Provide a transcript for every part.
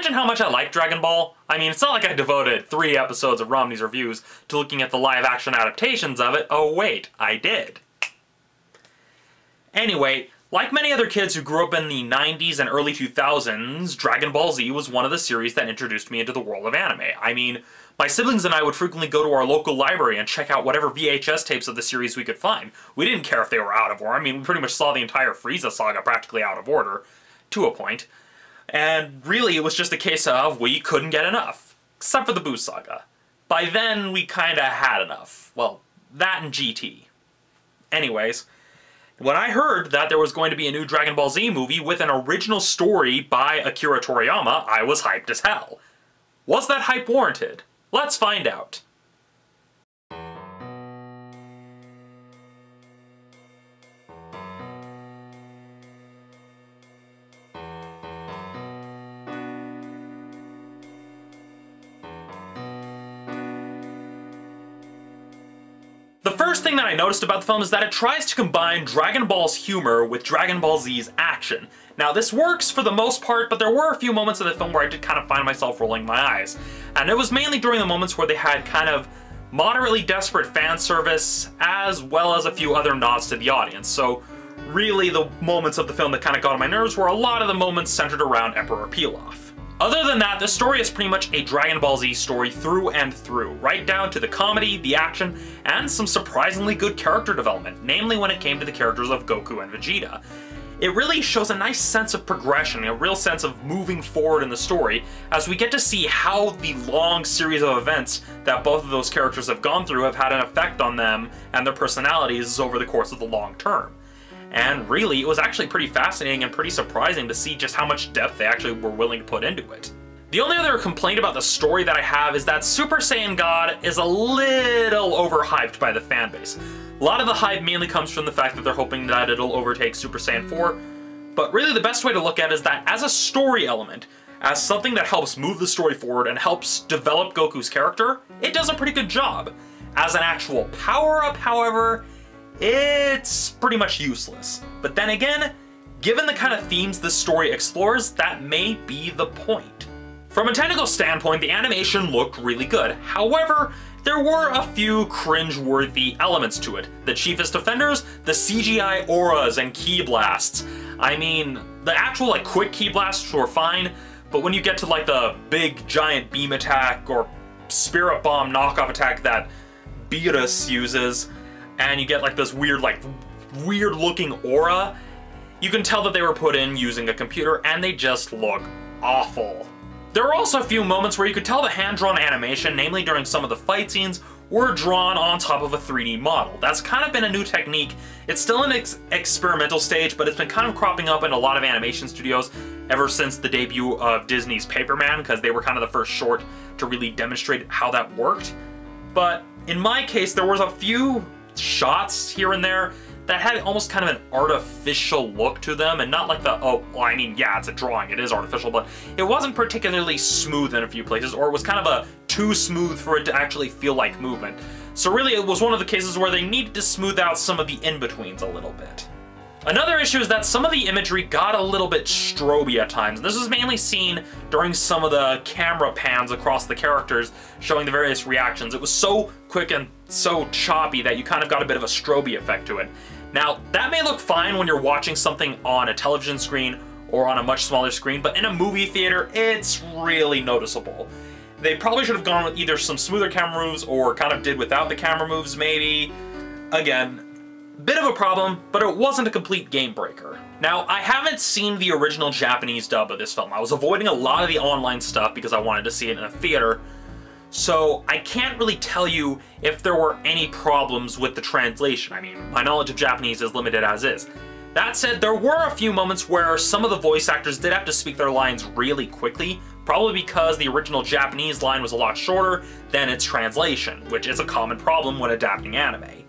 mention how much I like Dragon Ball? I mean, it's not like I devoted 3 episodes of Romney's reviews to looking at the live-action adaptations of it. Oh wait, I did. Anyway, like many other kids who grew up in the 90s and early 2000s, Dragon Ball Z was one of the series that introduced me into the world of anime. I mean, my siblings and I would frequently go to our local library and check out whatever VHS tapes of the series we could find. We didn't care if they were out of order. I mean, we pretty much saw the entire Frieza saga practically out of order, to a point. And really, it was just a case of we couldn't get enough. Except for the Buu saga. By then, we kinda had enough. Well, that and GT. Anyways, when I heard that there was going to be a new Dragon Ball Z movie with an original story by Akira Toriyama, I was hyped as hell. Was that hype warranted? Let's find out. The first thing that I noticed about the film is that it tries to combine Dragon Ball's humor with Dragon Ball Z's action. Now this works for the most part, but there were a few moments in the film where I did kind of find myself rolling my eyes. And it was mainly during the moments where they had kind of moderately desperate fan service, as well as a few other nods to the audience. So really the moments of the film that kind of got on my nerves were a lot of the moments centered around Emperor Pilaf. Other than that, the story is pretty much a Dragon Ball Z story through and through, right down to the comedy, the action, and some surprisingly good character development, namely when it came to the characters of Goku and Vegeta. It really shows a nice sense of progression, a real sense of moving forward in the story, as we get to see how the long series of events that both of those characters have gone through have had an effect on them and their personalities over the course of the long term. And really, it was actually pretty fascinating and pretty surprising to see just how much depth they actually were willing to put into it. The only other complaint about the story that I have is that Super Saiyan God is a little overhyped by the fanbase. A lot of the hype mainly comes from the fact that they're hoping that it'll overtake Super Saiyan 4, but really the best way to look at it is that as a story element, as something that helps move the story forward and helps develop Goku's character, it does a pretty good job. As an actual power-up, however, it's pretty much useless. But then again, given the kind of themes this story explores, that may be the point. From a technical standpoint, the animation looked really good. However, there were a few cringe-worthy elements to it. The Chiefest Defenders, the CGI auras and ki blasts. I mean, the actual quick ki blasts were fine, but when you get to the big giant beam attack or spirit bomb knockoff attack that Beerus uses, and you get this weird looking aura, you can tell that they were put in using a computer and they just look awful. There were also a few moments where you could tell the hand-drawn animation, namely during some of the fight scenes, were drawn on top of a 3D model. That's kind of been a new technique. It's still in its experimental stage, but it's been kind of cropping up in a lot of animation studios ever since the debut of Disney's Paperman, because they were kind of the first short to really demonstrate how that worked. But in my case, there was a few shots here and there that had almost kind of an artificial look to them, and not I mean, yeah, it's a drawing, it is artificial, but it wasn't particularly smooth in a few places, or it was kind of too smooth for it to actually feel like movement. So really, it was one of the cases where they needed to smooth out some of the in-betweens a little bit. Another issue is that some of the imagery got a little bit stroby at times, and this is mainly seen during some of the camera pans across the characters, showing the various reactions. It was so quick and so choppy that you kind of got a bit of a stroby effect to it. Now, that may look fine when you're watching something on a television screen or on a much smaller screen, but in a movie theater, it's really noticeable. They probably should have gone with either some smoother camera moves or kind of did without the camera moves, maybe. Again, bit of a problem, but it wasn't a complete game breaker. Now, I haven't seen the original Japanese dub of this film. I was avoiding a lot of the online stuff because I wanted to see it in a theater, so I can't really tell you if there were any problems with the translation. I mean, my knowledge of Japanese is limited as is. That said, there were a few moments where some of the voice actors did have to speak their lines really quickly, probably because the original Japanese line was a lot shorter than its translation, which is a common problem when adapting anime.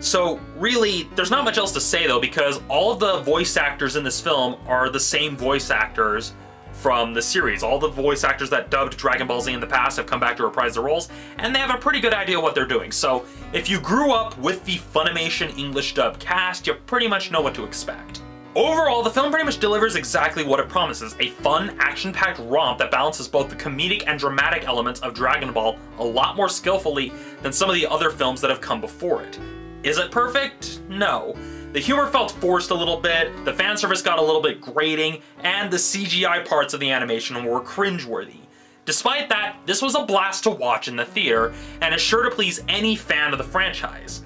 So really, there's not much else to say though, because all of the voice actors in this film are the same voice actors from the series. All the voice actors that dubbed Dragon Ball Z in the past have come back to reprise their roles, and they have a pretty good idea what they're doing. So if you grew up with the Funimation English dub cast, you pretty much know what to expect. Overall, the film pretty much delivers exactly what it promises, a fun, action-packed romp that balances both the comedic and dramatic elements of Dragon Ball a lot more skillfully than some of the other films that have come before it. Is it perfect? No. The humor felt forced a little bit, the fan service got a little bit grating, and the CGI parts of the animation were cringeworthy. Despite that, this was a blast to watch in the theater, and is sure to please any fan of the franchise.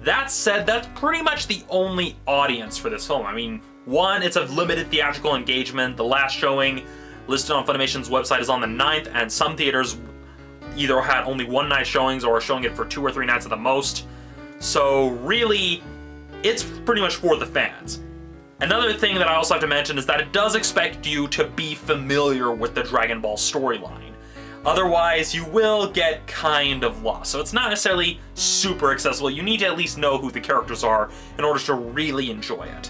That said, that's pretty much the only audience for this film. I mean, one, it's a limited theatrical engagement. The last showing listed on Funimation's website is on the 9th, and some theaters either had only one night showings or are showing it for 2 or 3 nights at the most. So really, it's pretty much for the fans. Another thing that I also have to mention is that it does expect you to be familiar with the Dragon Ball storyline. Otherwise, you will get kind of lost. So it's not necessarily super accessible. You need to at least know who the characters are in order to really enjoy it.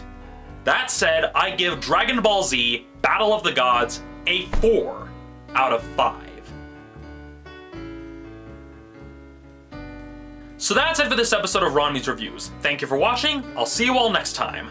That said, I give Dragon Ball Z Battle of the Gods a 4 out of 5. So that's it for this episode of Ronnie's Reviews. Thank you for watching. I'll see you all next time.